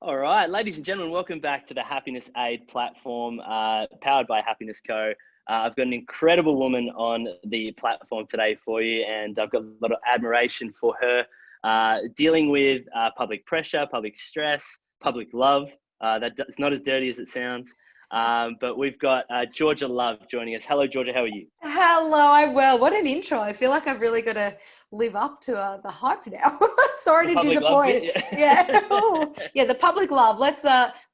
All right, ladies and gentlemen, welcome back to the Happiness Aid platform, powered by Happiness Co. I've got an incredible woman on the platform today for you, and I've got a lot of admiration for her dealing with public pressure, public stress, public love. It's not as dirty as it sounds. But we've got Georgia Love joining us. Hello, Georgia. How are you? Hello, I'm well. What an intro. I feel like I've really got to live up to the hype now. Sorry The to public love disappoint. bit, Yeah. Oh, yeah, the public love.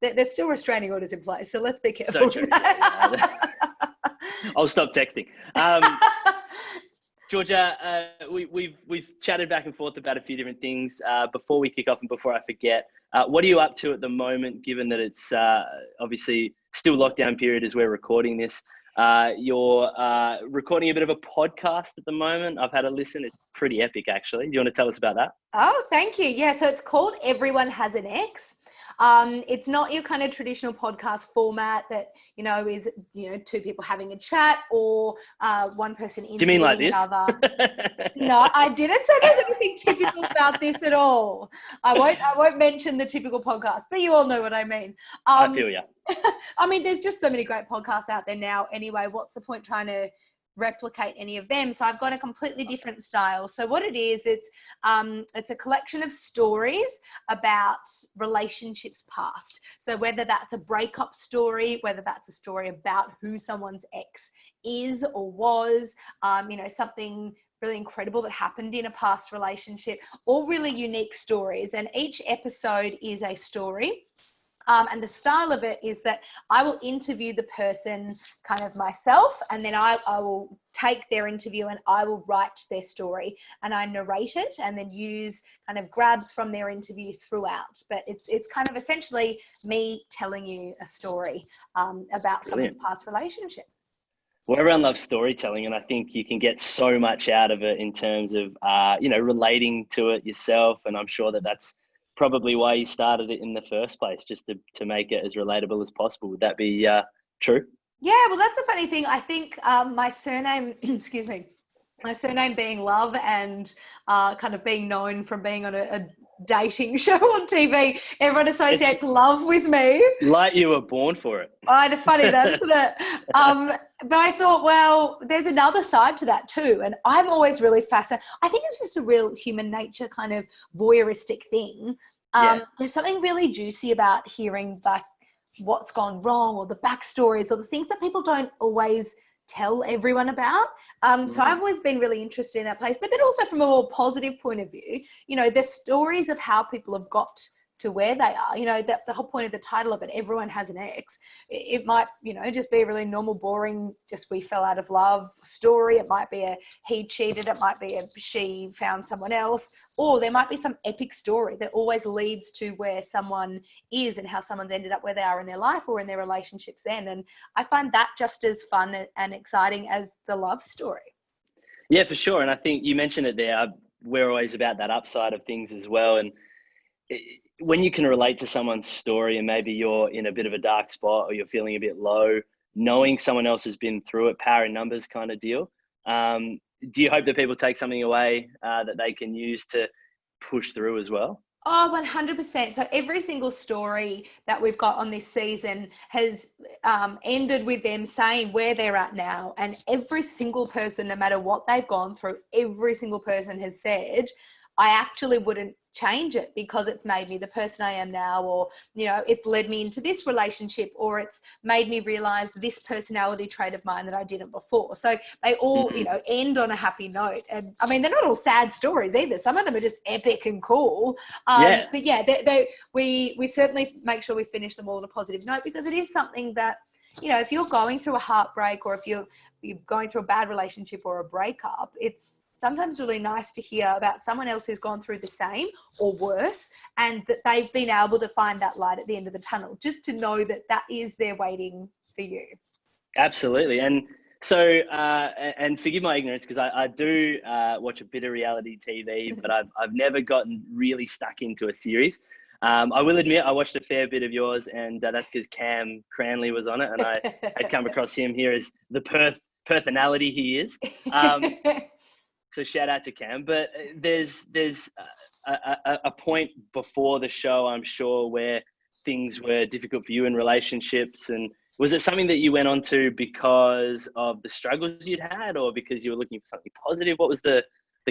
There's still restraining orders in place, so let's be careful. So true. I'll stop texting. Georgia, we've chatted back and forth about a few different things. Before we kick off and before I forget, what are you up to at the moment, given that it's obviously still lockdown period as we're recording this? You're recording a bit of a podcast at the moment. I've had a listen. It's pretty epic, actually. Do you want to tell us about that? Oh, thank you. Yeah, so it's called Everyone Has an Ex. It's not your kind of traditional podcast format that, is, two people having a chat or one person interviewing another. No, I didn't say there's anything typical about this at all. I won't mention the typical podcast, but you all know what I mean. I feel you. I mean, there's just so many great podcasts out there now anyway. What's the point trying to replicate any of them? So I've got a completely different style. So what it is, it's a collection of stories about relationships past. So whether that's a breakup story, whether that's a story about who someone's ex is or was, something really incredible that happened in a past relationship, all really unique stories. And each episode is a story. And the style of it is that I will interview the person kind of myself, and then I will take their interview and I will write their story and I narrate it and then use kind of grabs from their interview throughout. But it's kind of essentially me telling you a story about someone's past relationship. Well, everyone loves storytelling, and I think you can get so much out of it in terms of, relating to it yourself. And I'm sure that that's probably why you started it in the first place, just to make it as relatable as possible. Would that be true? Yeah, well, that's a funny thing. I think my surname, excuse me, my surname being Love and kind of being known from being on a dating show on TV, everyone associates love with me. Like you were born for it. I had funny that, isn't it? But I thought, well, there's another side to that too. And I'm always really fascinated. I think it's just a real human nature kind of voyeuristic thing. There's something really juicy about hearing like what's gone wrong or the backstories or the things that people don't always tell everyone about. So I've always been really interested in that place, but then also from a more positive point of view, the stories of how people have got to where they are, that the whole point of the title of it, Everyone Has an Ex, it might, just be a really normal, boring, just we fell out of love story. It might be a he cheated. It might be a she found someone else, or there might be some epic story that always leads to where someone is and how someone's ended up where they are in their life or in their relationships then. And I find that just as fun and exciting as the love story. Yeah, for sure. And I think you mentioned it there. We're always about that upside of things as well. And when you can relate to someone's story and maybe you're in a bit of a dark spot or you're feeling a bit low, knowing someone else has been through it, power in numbers kind of deal. Do you hope that people take something away that they can use to push through as well? Oh, 100%. So every single story that we've got on this season has ended with them saying where they're at now. And every single person, no matter what they've gone through, every single person has said, I actually wouldn't change it because it's made me the person I am now, or, it's led me into this relationship, or it's made me realize this personality trait of mine that I didn't before. So they all, end on a happy note. And I mean, they're not all sad stories either. Some of them are just epic and cool. But yeah, we certainly make sure we finish them all on a positive note, because it is something that, if you're going through a heartbreak or if you're going through a bad relationship or a breakup, it's sometimes really nice to hear about someone else who's gone through the same or worse, and that they've been able to find that light at the end of the tunnel, just to know that that is there waiting for you. Absolutely. And so, and forgive my ignorance, because I do watch a bit of reality TV, but I've never gotten really stuck into a series. I will admit I watched a fair bit of yours, and that's because Cam Cranley was on it, and I had come across him here as the personality he is. So shout out to Cam. But there's a point before the show, I'm sure, where things were difficult for you in relationships, and was it something that you went on to because of the struggles you'd had, or because you were looking for something positive? What was the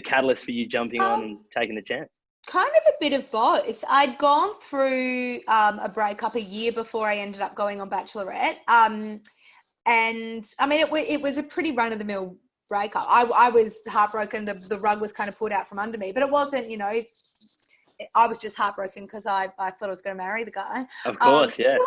catalyst for you jumping on and taking the chance? Kind of a bit of both. I'd gone through a breakup a year before I ended up going on Bachelorette. And I mean, it was a pretty run-of-the-mill breakup. I was heartbroken. The rug was kind of pulled out from under me, but it wasn't, I was just heartbroken because I thought I was going to marry the guy. Of course, yeah.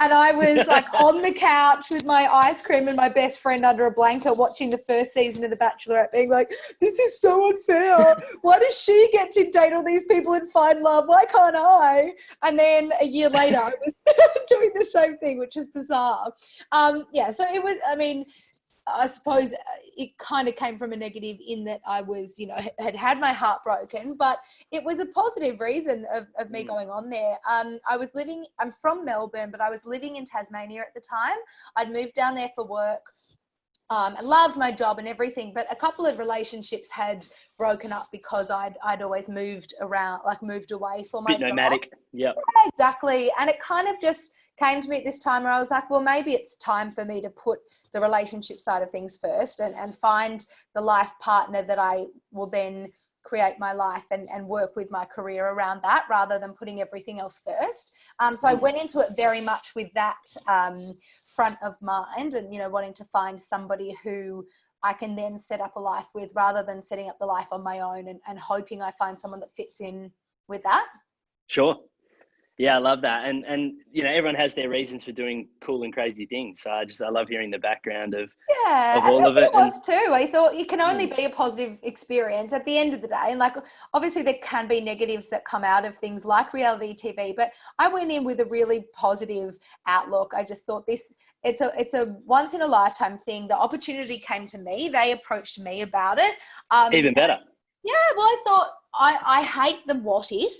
And I was like on the couch with my ice cream and my best friend under a blanket watching the first season of The Bachelorette, being like, this is so unfair. Why does she get to date all these people and find love? Why can't I? And then a year later, I was doing the same thing, which is bizarre. So it was, I mean, I suppose it kind of came from a negative in that I was, had my heart broken, but it was a positive reason of me going on there. I'm from Melbourne, but I was living in Tasmania at the time. I'd moved down there for work. I loved my job and everything, but a couple of relationships had broken up because I'd always moved around, like moved away for my job. Nomadic, yep. Yeah, exactly. And it kind of just came to me at this time where I was like, well, maybe it's time for me to put the relationship side of things first and find the life partner that I will then create my life and work with my career around that rather than putting everything else first. So I went into it very much with that front of mind and, wanting to find somebody who I can then set up a life with rather than setting up the life on my own and hoping I find someone that fits in with that. Sure. Yeah, I love that. And everyone has their reasons for doing cool and crazy things. So I love hearing the background of all of it. It was too. I thought it can only be a positive experience at the end of the day. And like, obviously there can be negatives that come out of things like reality TV, but I went in with a really positive outlook. I just thought it's a once in a lifetime thing. The opportunity came to me. They approached me about it. Even better. Yeah, well, I thought I hate the what if,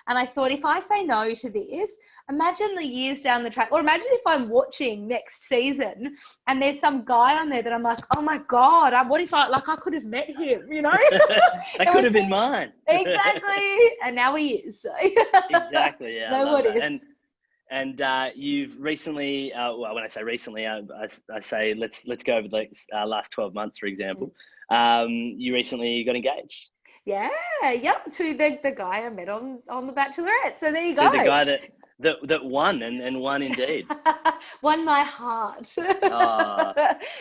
and I thought if I say no to this, imagine the years down the track, or imagine if I'm watching next season and there's some guy on there that I'm like, oh my God, what if I could have met him, That could have been mine. Exactly, and now he is. So. Exactly, yeah. No what ifs. And you've recently, when I say recently, I say let's go over the last 12 months, for example. You recently got engaged. Yeah, yep, to the guy I met on The Bachelorette. So there you go. To the guy that won and won indeed. Won my heart.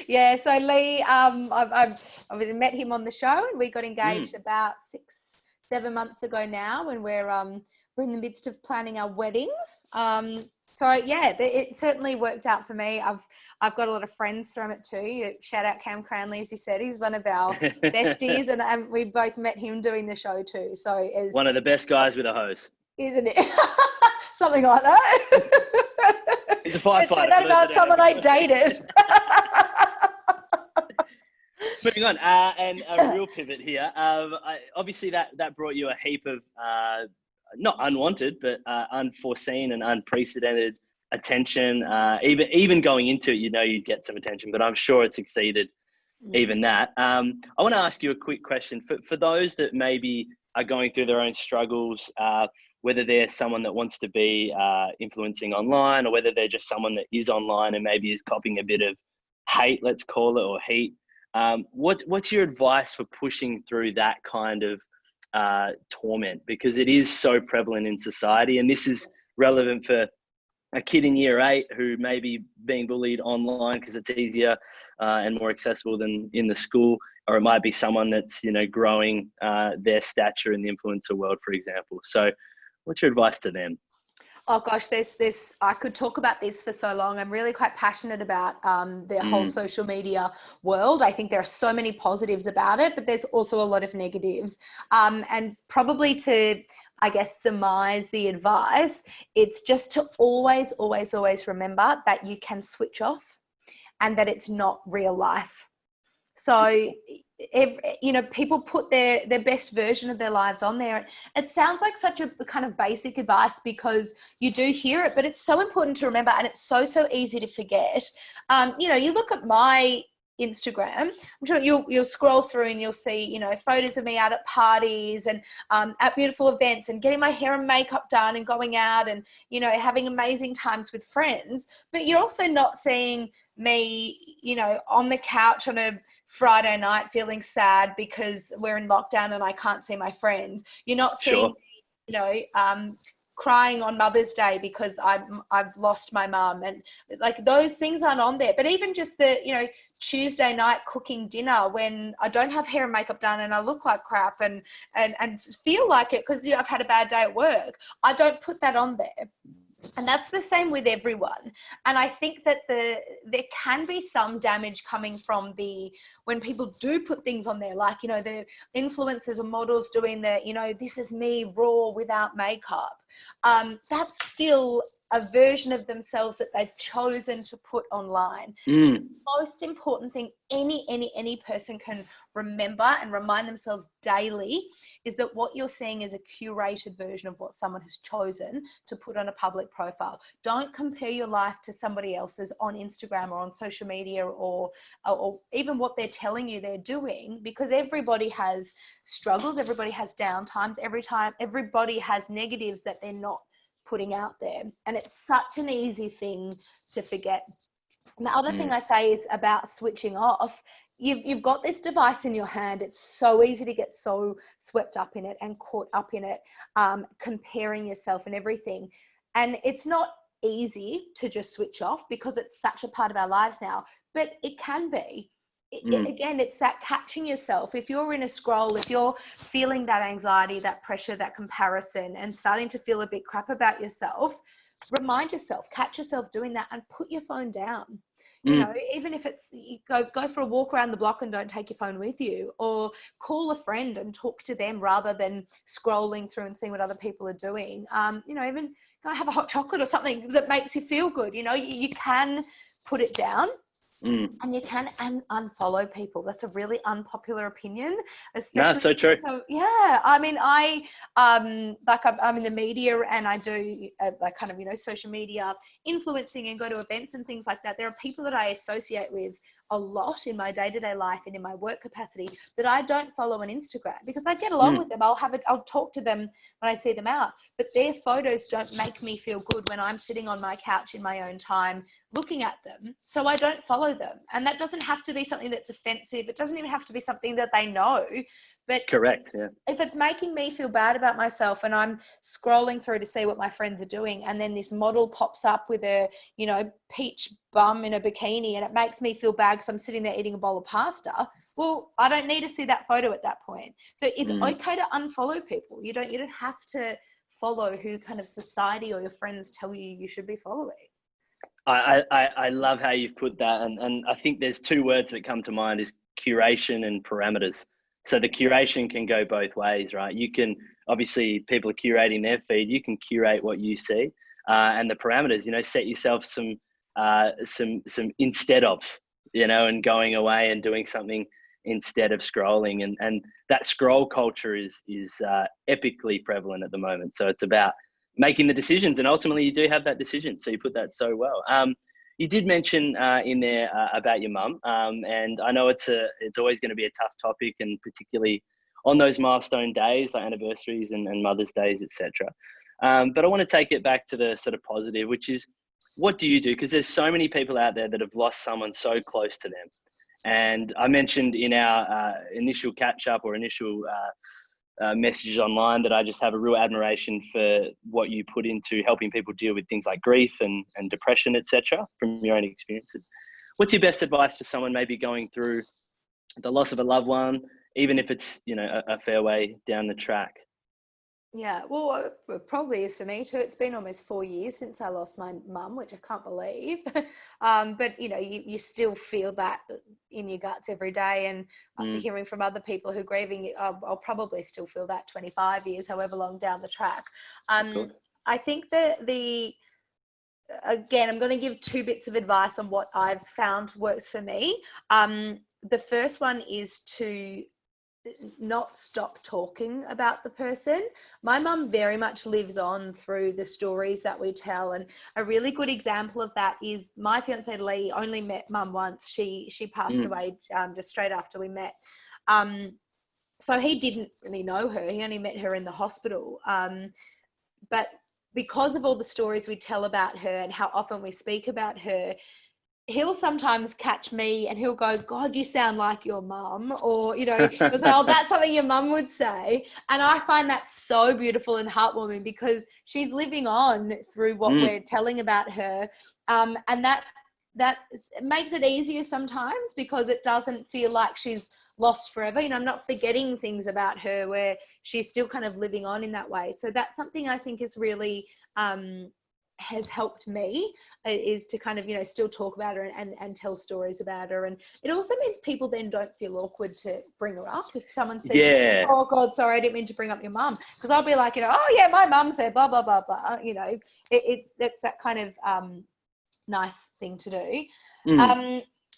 Yeah, so Lee, I've met him on the show and we got engaged about 6-7 months ago now, and we're in the midst of planning our wedding. So yeah, it certainly worked out for me. I've got a lot of friends from it too. Shout out Cam Cranley, as you said, he's one of our besties, and we both met him doing the show too. So one of the best guys with a hose, isn't it? Something like that. He's a firefighter. Say that about someone I dated. Moving on, and a real pivot here. Obviously, that brought you a heap of not unwanted, but unforeseen and unprecedented attention. Even going into it, you'd get some attention, but I'm sure it's exceeded even that. I want to ask you a quick question for those that maybe are going through their own struggles, whether they're someone that wants to be influencing online, or whether they're just someone that is online and maybe is copying a bit of hate, let's call it, or heat. What's your advice for pushing through that kind of torment, because it is so prevalent in society, and this is relevant for a kid in year 8 who may be being bullied online because it's easier and more accessible than in the school, or it might be someone that's growing their stature in the influencer world, for example. So what's your advice to them? Oh gosh, there's I could talk about this for so long. I'm really quite passionate about the whole social media world. I think there are so many positives about it, but there's also a lot of negatives. And probably to, I guess, surmise the advice, it's just to always, always, always remember that you can switch off and that it's not real life. So people put their best version of their lives on there. It sounds like such a kind of basic advice because you do hear it, but it's so important to remember, and it's so easy to forget. You look at my Instagram, I'm sure you'll scroll through and you'll see, you know, photos of me out at parties and at beautiful events and getting my hair and makeup done and going out and, you know, having amazing times with friends. But you're also not seeing me, you know, on the couch on a Friday night feeling sad because we're in lockdown and I can't see my friends. You're not seeing Sure. me, you know, crying on Mother's Day because I've lost my mum, and like those things aren't on there. But even just the, you know, Tuesday night cooking dinner when I don't have hair and makeup done and I look like crap and feel like it because, you know, I've had a bad day at work, I don't put that on there. And that's the same with everyone. And I think that there can be some damage coming from when people do put things on there, like, you know, the influencers or models doing the, you know, this is me raw without makeup. That's still a version of themselves that they've chosen to put online. Mm. Most important thing any person can remember and remind themselves daily is that what you're seeing is a curated version of what someone has chosen to put on a public profile. Don't compare your life to somebody else's on Instagram or on social media or even what they're telling you they're doing, because everybody has struggles, everybody has downtimes, everybody has negatives that they're not putting out there, and it's such an easy thing to forget. And the other thing I say is about switching off. You've got this device in your hand. It's so easy to get so swept up in it and caught up in it, comparing yourself and everything. And it's not easy to just switch off because it's such a part of our lives now, but it can be. Again, it's that catching yourself. If you're in a scroll, if you're feeling that anxiety, that pressure, that comparison, and starting to feel a bit crap about yourself, remind yourself, catch yourself doing that and put your phone down. You know, even if it's go for a walk around the block and don't take your phone with you, or call a friend and talk to them rather than scrolling through and seeing what other people are doing. You know, even go have a hot chocolate or something that makes you feel good. You know, you can put it down. And you can unfollow people. That's a really unpopular opinion, No, especially. so true. Yeah, I mean, like I'm in the media and I do like kind of, you know, social media influencing and go to events and things like that. There are people that I associate with a lot in my day-to-day life and in my work capacity that I don't follow on Instagram because I get along with them. I'll talk to them when I see them out, but their photos don't make me feel good when I'm sitting on my couch in my own time looking at them. So I don't follow them. And that doesn't have to be something that's offensive. It doesn't even have to be something that they know. But Correct. Yeah. if it's making me feel bad about myself and I'm scrolling through to see what my friends are doing, and then this model pops up with a, you know, peach bum in a bikini, and it makes me feel bad because I'm sitting there eating a bowl of pasta, well, I don't need to see that photo at that point. So it's okay to unfollow people. You don't have to follow who kind of society or your friends tell you should be following. I love how you've put that. And I think there's two words that come to mind is curation and parameters. So the curation can go both ways, right? You can, obviously people are curating their feed. You can curate what you see, and the parameters, you know, set yourself some instead ofs, you know, and going away and doing something instead of scrolling. And that scroll culture is epically prevalent at the moment. So it's about making the decisions, and ultimately you do have that decision. So you put that so well. You did mention in there about your mum, and I know it's always going to be a tough topic, and particularly on those milestone days like anniversaries and Mother's Days, etc. But I want to take it back to the sort of positive, which is, what do you do? Because there's so many people out there that have lost someone so close to them. And I mentioned in our initial catch up or initial messages online that I just have a real admiration for what you put into helping people deal with things like grief and depression, etc., from your own experiences. What's your best advice for someone maybe going through the loss of a loved one, even if it's, you know, a fair way down the track? Yeah, well, it probably is for me too. It's been almost 4 years since I lost my mum, which I can't believe. But, you know, you still feel that in your guts every day. And hearing from other people who are grieving, I'll probably still feel that 25 years, however long down the track. I think that again, I'm going to give two bits of advice on what I've found works for me. The first one is to not stop talking about the person. My mum very much lives on through the stories that we tell, and a really good example of that is my fiance Lee only met mum once. She passed away just straight after we met. So he didn't really know her. He only met her in the hospital. But because of all the stories we tell about her and how often we speak about her, he'll sometimes catch me and he'll go, God, you sound like your mum, or, you know, he'll say, oh, that's something your mum would say. And I find that so beautiful and heartwarming because she's living on through what we're telling about her. And that makes it easier sometimes because it doesn't feel like she's lost forever. You know, I'm not forgetting things about her where she's still kind of living on in that way. So that's something I think is really has helped me, is to kind of, you know, still talk about her and tell stories about her. And it also means people then don't feel awkward to bring her up. If someone says, oh God, sorry, I didn't mean to bring up your mum, because I'll be like, you know, oh yeah, my mum said blah blah blah blah, you know, it's that kind of nice thing to do.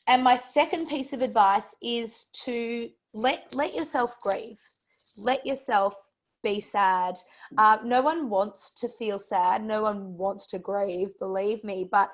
And my second piece of advice is to let yourself grieve, let yourself be sad. No one wants to feel sad. No one wants to grieve, believe me, but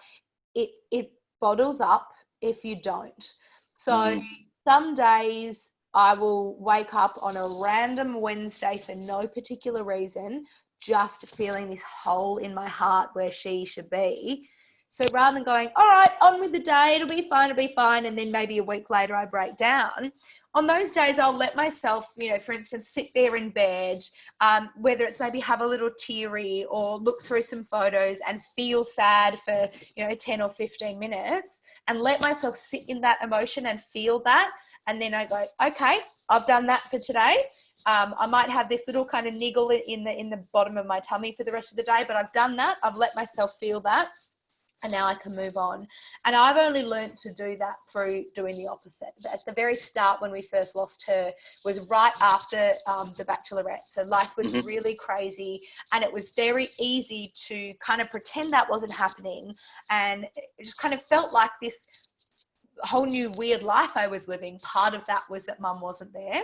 it bottles up if you don't. So some days I will wake up on a random Wednesday for no particular reason, just feeling this hole in my heart where she should be. So rather than going, all right, on with the day, it'll be fine, and then maybe a week later I break down, on those days I'll let myself, you know, for instance, sit there in bed, whether it's maybe have a little teary or look through some photos and feel sad for, you know, 10 or 15 minutes, and let myself sit in that emotion and feel that. And then I go, okay, I've done that for today. I might have this little kind of niggle in the bottom of my tummy for the rest of the day, but I've done that. I've let myself feel that. And now I can move on. And I've only learned to do that through doing the opposite. At the very start, when we first lost her, was right after the Bachelorette. So life was really crazy, and it was very easy to kind of pretend that wasn't happening. And it just kind of felt like this whole new weird life I was living. Part of that was that mum wasn't there.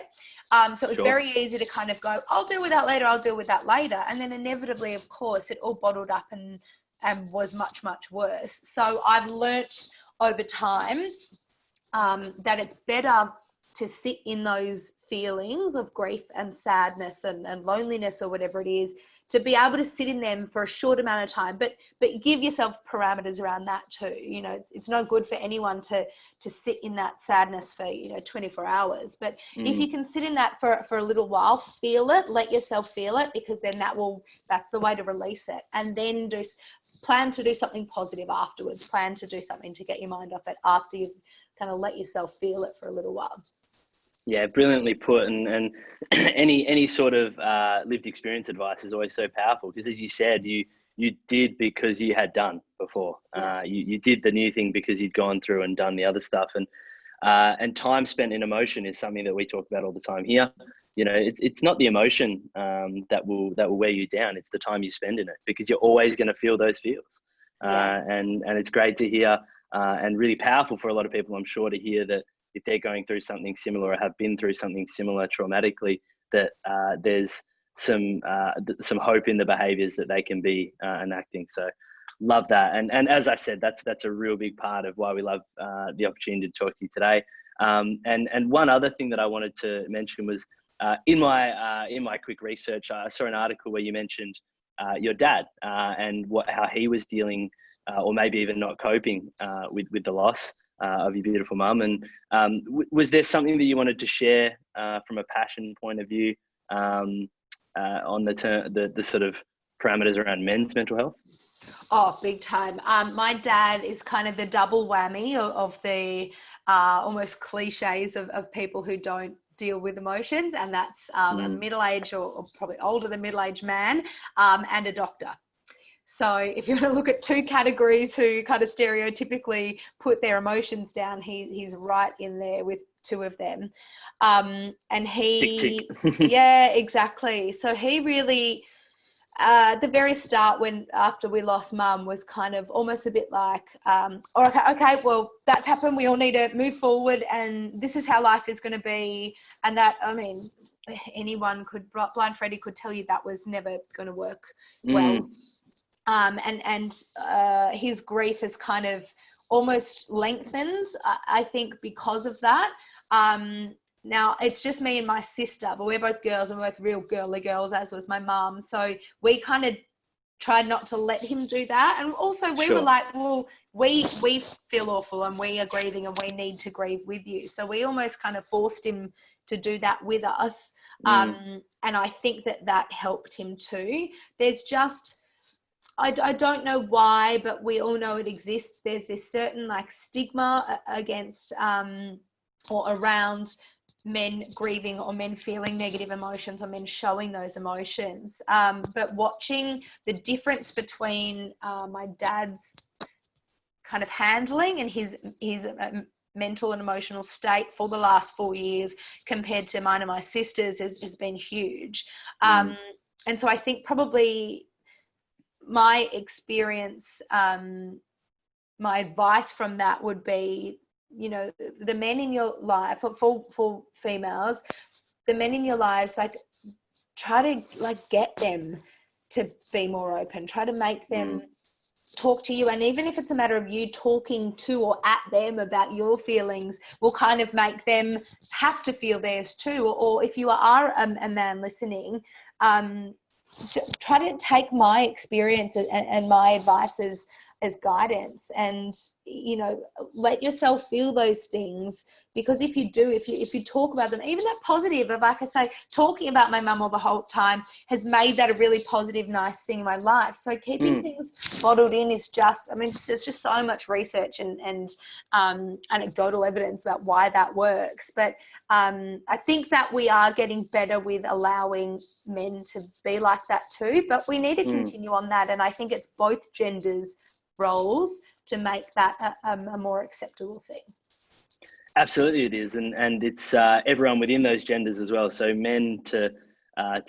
So it was very easy to kind of go, I'll deal with that later, I'll deal with that later. And then inevitably, of course, it all bottled up and was much, much worse. So I've learnt over time that it's better to sit in those feelings of grief and sadness and loneliness or whatever it is, to be able to sit in them for a short amount of time, but give yourself parameters around that too. You know, it's no good for anyone to sit in that sadness for, you know, 24 hours. But if you can sit in that for a little while, feel it, let yourself feel it, because then that's the way to release it. And then plan to do something positive afterwards. Plan to do something to get your mind off it after you've kind of let yourself feel it for a little while. Yeah, brilliantly put. And any sort of lived experience advice is always so powerful, because as you said, you did because you had done before. You did the new thing because you'd gone through and done the other stuff. And time spent in emotion is something that we talk about all the time here. You know, it's not the emotion that will wear you down. It's the time you spend in it, because you're always going to feel those feels. And it's great to hear, and really powerful for a lot of people, I'm sure, to hear that if they're going through something similar or have been through something similar traumatically, that there's some hope in the behaviors that they can be enacting. So love that. And as I said, that's a real big part of why we love the opportunity to talk to you today. And one other thing that I wanted to mention was in my quick research, I saw an article where you mentioned your dad and how he was dealing or maybe even not coping with the loss of your beautiful mum. And was there something that you wanted to share from a passion point of view on the sort of parameters around men's mental health? Oh, big time. My dad is kind of the double whammy of the almost cliches of people who don't deal with emotions, and that's a middle-aged or probably older than middle-aged man and a doctor. So if you want to look at two categories who kind of stereotypically put their emotions down, he's right in there with two of them. And he, tick, tick. yeah, exactly. So he really, The very start, when after we lost mum, was kind of almost a bit like, okay, well, that's happened. We all need to move forward, and this is how life is going to be. And that, I mean, anyone could, Blind Freddie could tell you that was never going to work well. And his grief has kind of almost lengthened, I think, because of that. Now, it's just me and my sister, but we're both girls and we're both real girly girls, as was my mum. So we kind of tried not to let him do that. And also we were like, well, we feel awful and we are grieving and we need to grieve with you. So we almost kind of forced him to do that with us. And I think that helped him too. There's just, I don't know why, but we all know it exists. There's this certain like stigma against or around men grieving or men feeling negative emotions or men showing those emotions. But watching the difference between my dad's kind of handling and his mental and emotional state for the last 4 years compared to mine and my sister's has been huge. And so I think probably my experience, my advice from that would be, you know, the men in your life, for females, the men in your lives, like, try to like get them to be more open, try to make them talk to you. And even if it's a matter of you talking to or at them about your feelings, will kind of make them have to feel theirs too. Or if you are a man listening, try to take my experience and my advice as guidance, and, you know, let yourself feel those things, because if you do, if you talk about them, even that positive, like I say, talking about my mum all the whole time has made that a really positive, nice thing in my life. So keeping things bottled in is just, I mean, there's just so much research and anecdotal evidence about why that works. But I think that we are getting better with allowing men to be like that too, but we need to continue on that. And I think it's both genders' roles to make that a more acceptable thing. Absolutely, it is, and it's everyone within those genders as well. So men to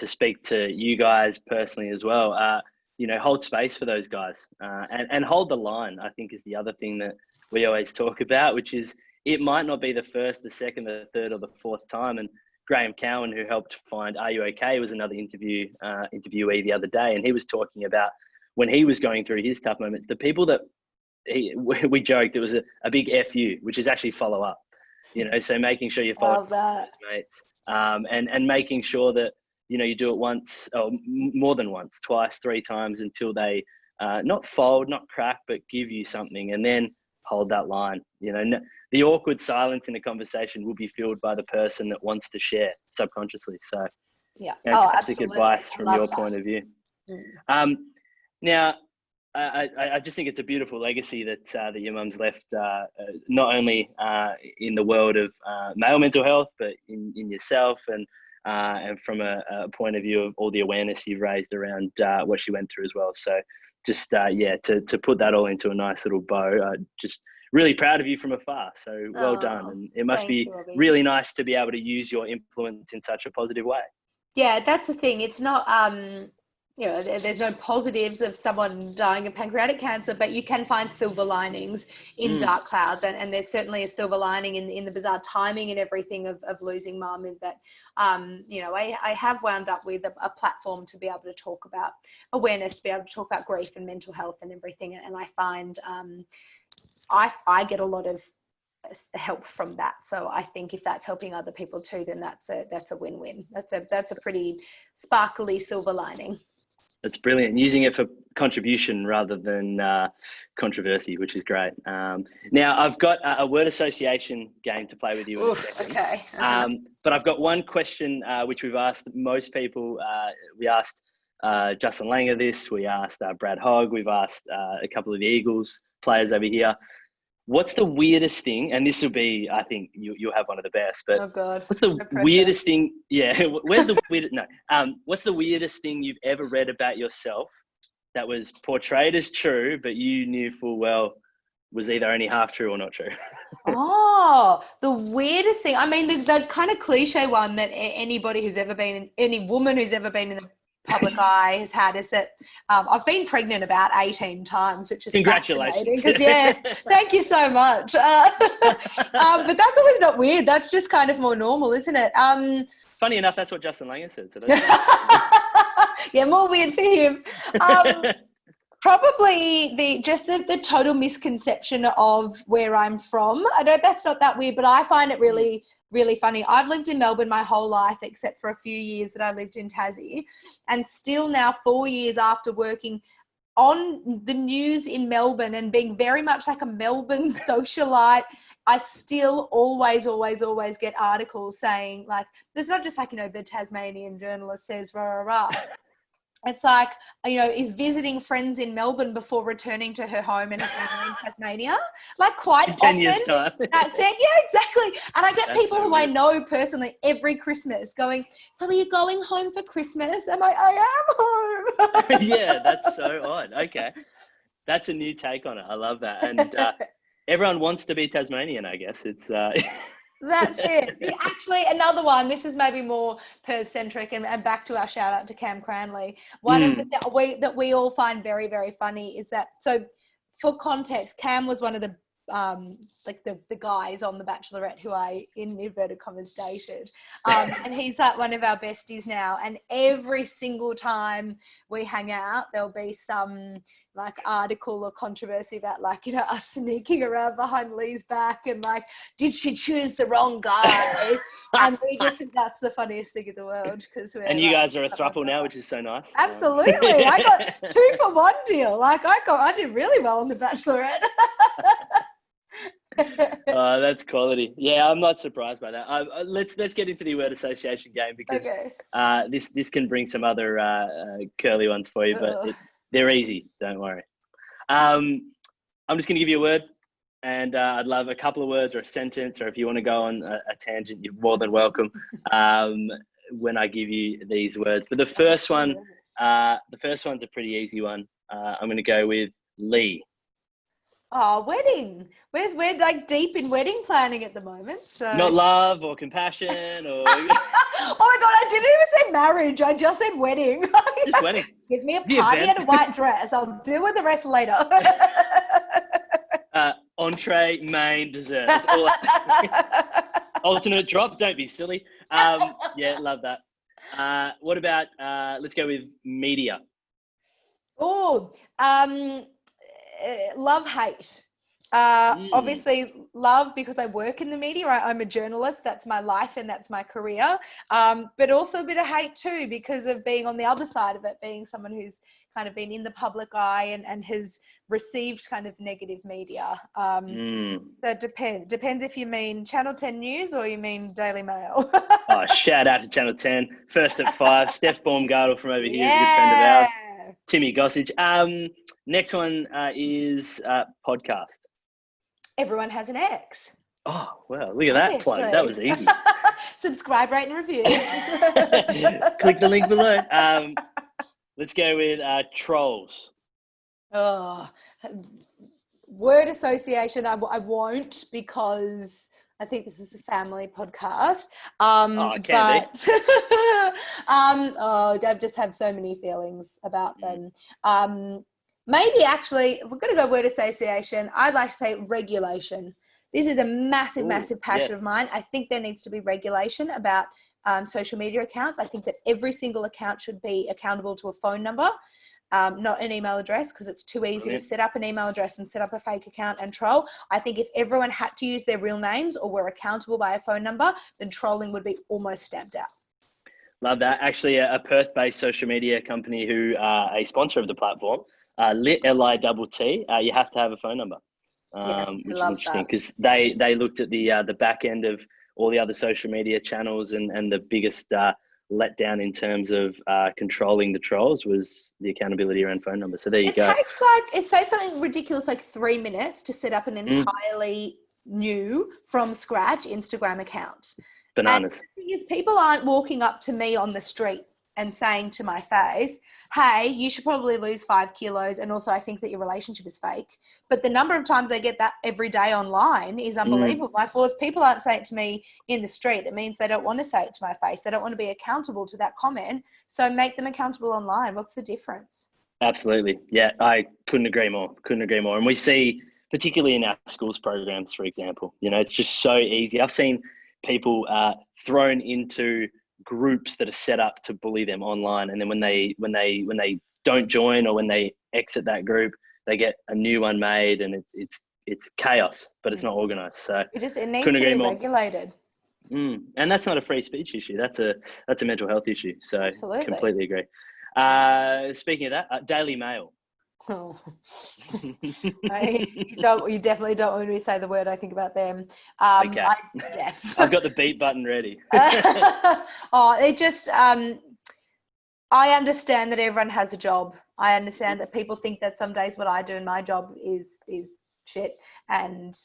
speak to you guys personally as well. You know, hold space for those guys, and hold the line, I think, is the other thing that we always talk about, which is it might not be the first, the second, the third, or the fourth time. And Graham Cowan, who helped find Are You OK, was another interviewee the other day, and he was talking about when he was going through his tough moments, the people that we joked it was a big FU, which is actually follow up. You know, so making sure you follow up mates, and making sure that, you know, you do it once or more than once, twice, 3 times until they not fold, not crack, but give you something, and then hold that line. You know, the awkward silence in a conversation will be filled by the person that wants to share subconsciously. So, yeah, fantastic advice from your point of view. Now, I just think it's a beautiful legacy that your mum's left, not only in the world of male mental health, but in yourself, and from a point of view of all the awareness you've raised around what she went through as well. So just, to put that all into a nice little bow, just really proud of you from afar. So well done. And it must be really nice to be able to use your influence in such a positive way. Yeah, that's the thing. It's not, you know, there's no positives of someone dying of pancreatic cancer, but you can find silver linings in dark clouds. And there's certainly a silver lining in the bizarre timing and everything of losing mum, in that, you know, I have wound up with a platform to be able to talk about awareness, to be able to talk about grief and mental health and everything. And I find I get a lot of help from that. So I think if that's helping other people too, then that's a win-win. That's a pretty sparkly silver lining. That's brilliant. Using it for contribution rather than controversy, which is great. Now I've got a word association game to play with you in a second. Okay. But I've got one question which we've asked most people. We asked Justin Langer this. We asked Brad Hogg. We've asked a couple of the Eagles players over here. What's the weirdest thing? And this will be, I think you'll have one of the best. But oh God, what's the weirdest thing? Yeah, where's the weirdest? No. What's the weirdest thing you've ever read about yourself that was portrayed as true, but you knew full well was either only half true or not true? Oh, the weirdest thing. I mean, the kind of cliche one that anybody who's ever been, any woman who's ever been in the public eye has had is that I've been pregnant about 18 times, which is Congratulations. Because thank you so much. But that's always not weird. That's just kind of more normal, isn't it? Funny enough, that's what Justin Langer said. So that's yeah, more weird for him. Probably the total misconception of where I'm from. I know that's not that weird, but I find it really, really funny. I've lived in Melbourne my whole life, except for a few years that I lived in Tassie. And still now, 4 years after working on the news in Melbourne and being very much like a Melbourne socialite, I still always get articles saying, like, there's not just like, the Tasmanian journalist says, rah, rah, rah. It's like, is visiting friends in Melbourne before returning to her home and her family in Tasmania. Like quite in 10 often. years' time. That's it. Yeah, exactly. And I get That's people so who weird. I know personally every Christmas going, so are you going home for Christmas? I'm like, I am home. Yeah, that's so odd. Okay. That's a new take on it. I love that. And everyone wants to be Tasmanian, I guess. It's That's it. Actually, another one, this is maybe more Perth-centric and back to our shout out to Cam Cranley. One of the that we all find very, very funny is that, so for context, Cam was one of the the guys on The Bachelorette who I, in inverted commas, dated. And he's like one of our besties now. And every single time we hang out, there'll be some like article or controversy about us sneaking around behind Lee's back and like, did she choose the wrong guy? And we just think that's the funniest thing in the world. And you guys are a throuple now, which is so nice. Absolutely. I got 2-for-1 deal. Like I did really well on The Bachelorette. Oh, that's quality. Yeah, I'm not surprised by that. Let's get into the word association game because this can bring some other curly ones for you, but they're easy. Don't worry. I'm just going to give you a word, and I'd love a couple of words or a sentence, or if you want to go on a tangent, you're more than welcome when I give you these words. But the first one's a pretty easy one. I'm going to go with Lee. Oh, wedding. We're like deep in wedding planning at the moment. So not love or compassion or. Oh my God, I didn't even say marriage. I just said wedding. Just wedding. Give me a party and a white dress. I'll deal with the rest later. Entree, main, dessert. Alternate drop. Don't be silly. Yeah, love that. What about, let's go with media. Oh, love, hate. Obviously love because I work in the media. I'm a journalist. That's my life and that's my career. But also a bit of hate too because of being on the other side of it, being someone who's kind of been in the public eye and has received kind of negative media. So it depends if you mean Channel 10 News or you mean Daily Mail. Oh, shout out to Channel 10. First at 5. Steph Baumgartel from over here is a good friend of ours. Timmy Gossage. Next one is podcast. Everyone has an ex. Oh, well, look at that plug. That was easy. Subscribe, rate, and review. Click the link below. Let's go with trolls. Oh, word association. I won't because I think this is a family podcast. I've just had so many feelings about them. Maybe actually, we're going to go word association. I'd like to say regulation. This is a massive passion of mine. I think there needs to be regulation about social media accounts. I think that every single account should be accountable to a phone number, not an email address, because it's too easy to set up an email address and set up a fake account and troll. I think if everyone had to use their real names or were accountable by a phone number, then trolling would be almost stamped out. Love that. Actually, a Perth-based social media company who are a sponsor of the platform, Lit, L-I-T-T, you have to have a phone number, which is interesting because they looked at the back end of all the other social media channels and the biggest letdown in terms of controlling the trolls was the accountability around phone numbers. So there you go. It takes something ridiculous like 3 minutes to set up an entirely new from scratch Instagram account. Bananas. And the thing is, people aren't walking up to me on the street and saying to my face, hey, you should probably lose 5 kilos. And also I think that your relationship is fake. But the number of times I get that every day online is unbelievable. Like, well, if people aren't saying it to me in the street, it means they don't want to say it to my face. They don't want to be accountable to that comment. So make them accountable online. What's the difference? Absolutely. Yeah, I couldn't agree more. Couldn't agree more. And we see, particularly in our schools programs, for example, it's just so easy. I've seen people thrown into groups that are set up to bully them online, and then when they don't join, or when they exit that group, they get a new one made, and it's chaos, but it's not organized. So It needs couldn't to agree be more. regulated. And that's not a free speech issue. That's a mental health issue. So Absolutely. completely agree. Speaking of that, Daily Mail. Oh. You definitely don't want me to say the word I think about them. Okay. Yeah. I've got the beat button ready. It just, I understand that everyone has a job. I understand that people think that some days what I do in my job is shit. And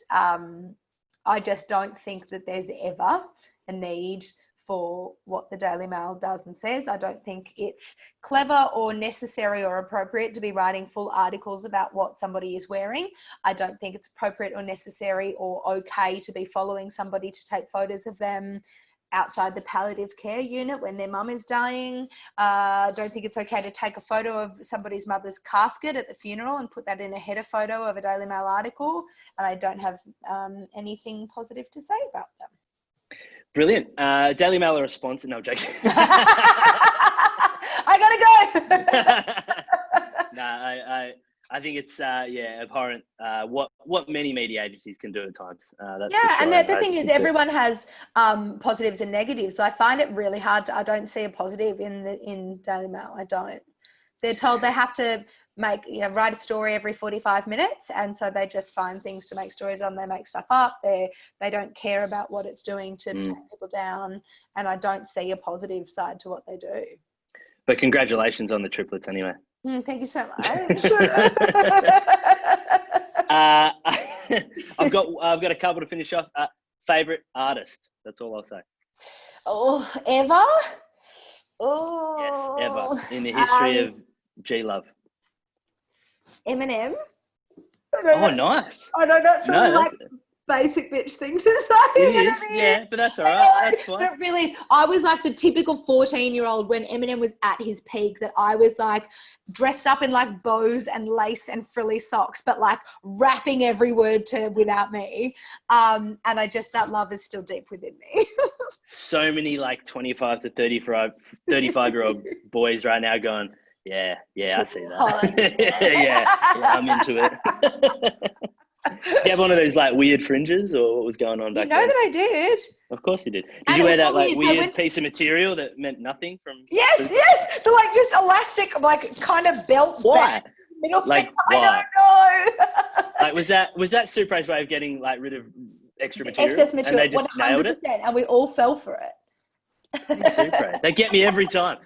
I just don't think that there's ever a need for what the Daily Mail does and says. I don't think it's clever or necessary or appropriate to be writing full articles about what somebody is wearing. I don't think it's appropriate or necessary or okay to be following somebody to take photos of them outside the palliative care unit when their mum is dying. I don't think it's okay to take a photo of somebody's mother's casket at the funeral and put that in a header photo of a Daily Mail article. And I don't have anything positive to say about them. Brilliant. Daily Mail are a sponsor. No, joking. I gotta go. I think it's abhorrent what many media agencies can do at times. That's yeah, for sure. and the thing is, everyone has positives and negatives. So I find it really hard. I don't see a positive in Daily Mail. I don't. They're told they have to write a story every 45 minutes, and so they just find things to make stories on. They make stuff up. They don't care about what it's doing to take people down, and I don't see a positive side to what they do. But congratulations on the triplets anyway. Thank you so much. I've got a couple to finish off. Favorite artist? That's all I'll say. Oh, ever? Oh, yes, ever in the history of G-Love. Eminem. Oh, nice. I know that's really basic bitch thing to say. It is, yeah, but that's all right. That's fine. But it really is. I was like the typical 14-year-old when Eminem was at his peak, that I was like dressed up in like bows and lace and frilly socks, but like rapping every word to Without Me. And that love is still deep within me. So many like 25 to 35-year-old boys right now going, yeah, I see that. yeah, I'm into it. Do you have one of those like weird fringes, or what was going on back then? That I did. Of course you did. Did you wear that like weird piece of material that meant nothing from? Yes. The like just elastic, like kind of belt. Why? Like why? I don't know. Like was that Supra's way of getting like rid of extra material? Excess material. And they just 100%, nailed it. And we all fell for it. Supra. They get me every time.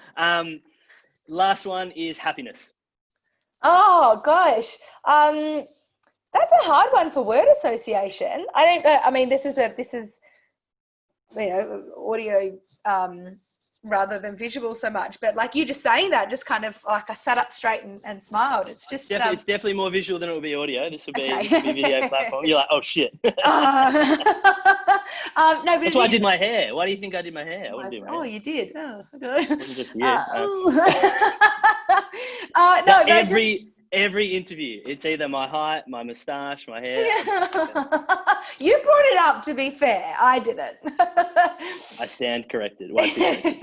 Last one is happiness. Oh gosh. That's a hard one for word association. I don't know. I mean, this is audio rather than visual so much. But like you just saying that, just kind of like I sat up straight and smiled. It's just it's definitely more visual than it will be audio. This will be a video platform. You're like, oh shit. No, but that's why I did my hair. Why do you think I did my hair? I wouldn't do my hair. You did. Oh, okay. It wasn't just you. Every interview, it's either my height, my moustache, my hair. Yeah. You brought it up, to be fair. I didn't. I stand corrected. Once again.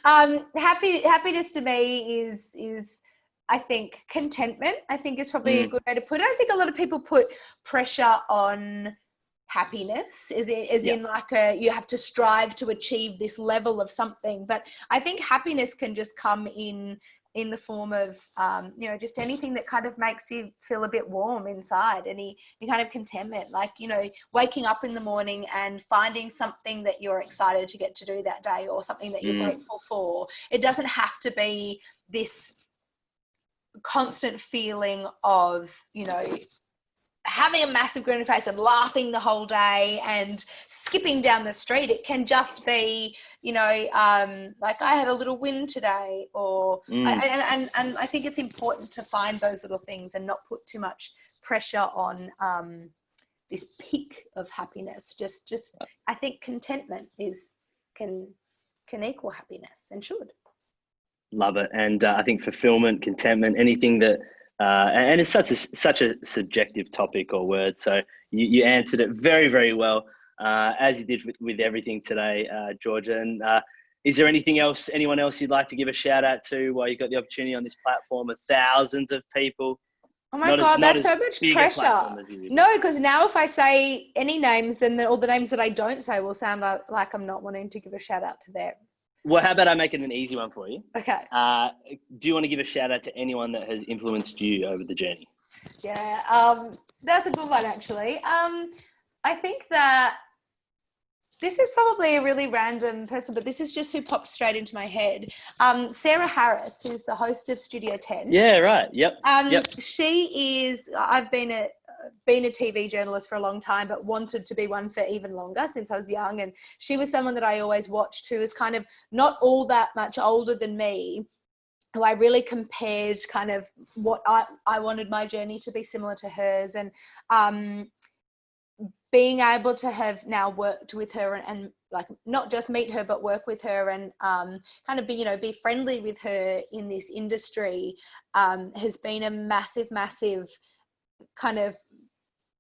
Happiness to me is I think contentment. I think is probably a good way to put it. I think a lot of people put pressure on happiness in like you have to strive to achieve this level of something. But I think happiness can just come in the form of, just anything that kind of makes you feel a bit warm inside, any kind of contentment, like, waking up in the morning and finding something that you're excited to get to do that day, or something that you're grateful for. It doesn't have to be this constant feeling of, having a massive grin on your face and laughing the whole day and skipping down the street. It can just be, like I had a little win today, or and I think it's important to find those little things and not put too much pressure on this peak of happiness. Just I think contentment can equal happiness, and should. Love it. And I think fulfillment, contentment, anything that, and it's such a subjective topic or word. So you answered it very, very well, as you did with everything today, Georgia. And is there anyone else you'd like to give a shout out to while you got the opportunity on this platform of thousands of people? Oh my God, that's so much pressure. No, because now if I say any names, then all the names that I don't say will sound like I'm not wanting to give a shout out to them. Well, how about I make it an easy one for you? Okay. Do you want to give a shout out to anyone that has influenced you over the journey? Yeah, that's a good one, actually. I think that this is probably a really random person, but this is just who popped straight into my head. Sarah Harris, who's the host of Studio 10. Yeah, right. Yep. She is, I've been a TV journalist for a long time, but wanted to be one for even longer since I was young. And she was someone that I always watched who was kind of not all that much older than me, who I really compared kind of what I wanted my journey to be similar to hers. And being able to have now worked with her and like not just meet her, but work with her and kind of be friendly with her in this industry has been a massive, massive kind of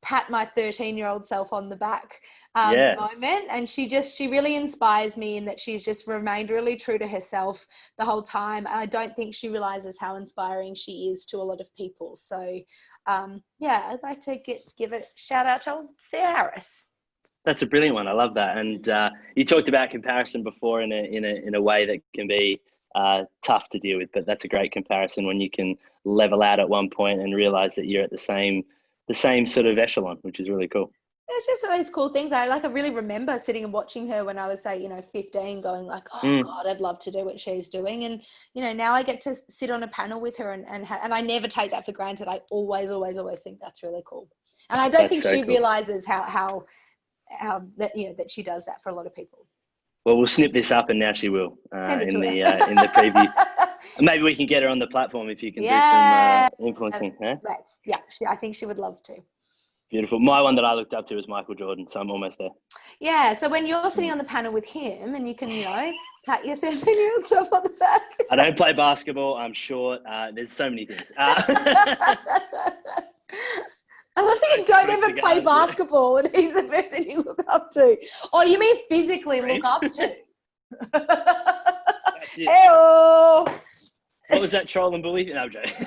pat my 13-year-old self on the back moment. And she really inspires me in that she's just remained really true to herself the whole time. I don't think she realizes how inspiring she is to a lot of people. So I'd like to give a shout out to Sarah Harris. That's a brilliant one. I love that. And you talked about comparison before in a way that can be tough to deal with, but that's a great comparison when you can level out at one point and realize that you're at the same sort of echelon, which is really cool. It's just those cool things. I really remember sitting and watching her when I was, say, 15, going like, oh God, I'd love to do what she's doing. And, now I get to sit on a panel with her and I never take that for granted. I always think that's really cool. And I don't think she realizes how that, that she does that for a lot of people. Well, we'll snip this up and now she will in the preview. Maybe we can get her on the platform if you can do some influencing. I think she would love to. Beautiful. My one that I looked up to was Michael Jordan, so I'm almost there. Yeah, so when you're sitting on the panel with him and you can, pat your 13-year-old self on the back. I don't play basketball. I'm short. There's so many things. I love that you don't ever play basketball and he's the person you look up to. Oh, you mean physically look up to? Ew. What was that, troll and bully? No, joke. It's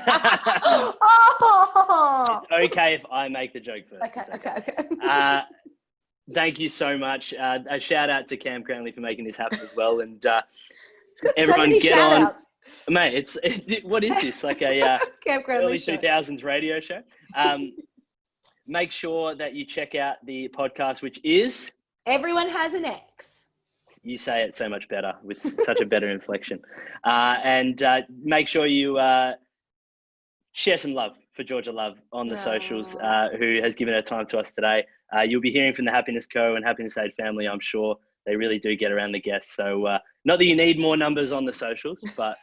okay if I make the joke first. Okay. Thank you so much. A shout out to Cam Cranley for making this happen as well. And everyone get on. Outs. Mate, what is this? Like a early 2000s radio show? Make sure that you check out the podcast, which is Everyone Has an Ex. You say it so much better with such a better inflection. And make sure you share some love for Georgia Love on the socials, who has given her time to us today. You'll be hearing from the Happiness Co. and Happiness Aid family, I'm sure. They really do get around the guests. So not that you need more numbers on the socials, but...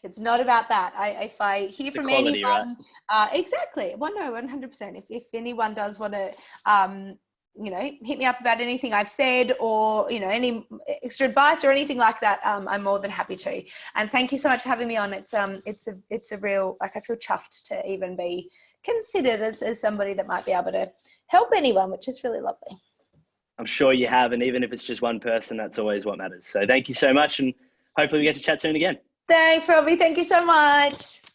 It's not about that. If I hear from quality, anyone, right? Exactly. Well, no, 100%. If anyone does want to, hit me up about anything I've said or, any extra advice or anything like that, I'm more than happy to. And thank you so much for having me on. It's a real, I feel chuffed to even be considered as somebody that might be able to help anyone, which is really lovely. I'm sure you have. And even if it's just one person, that's always what matters. So thank you so much. And hopefully we get to chat soon again. Thanks, Robbie. Thank you so much.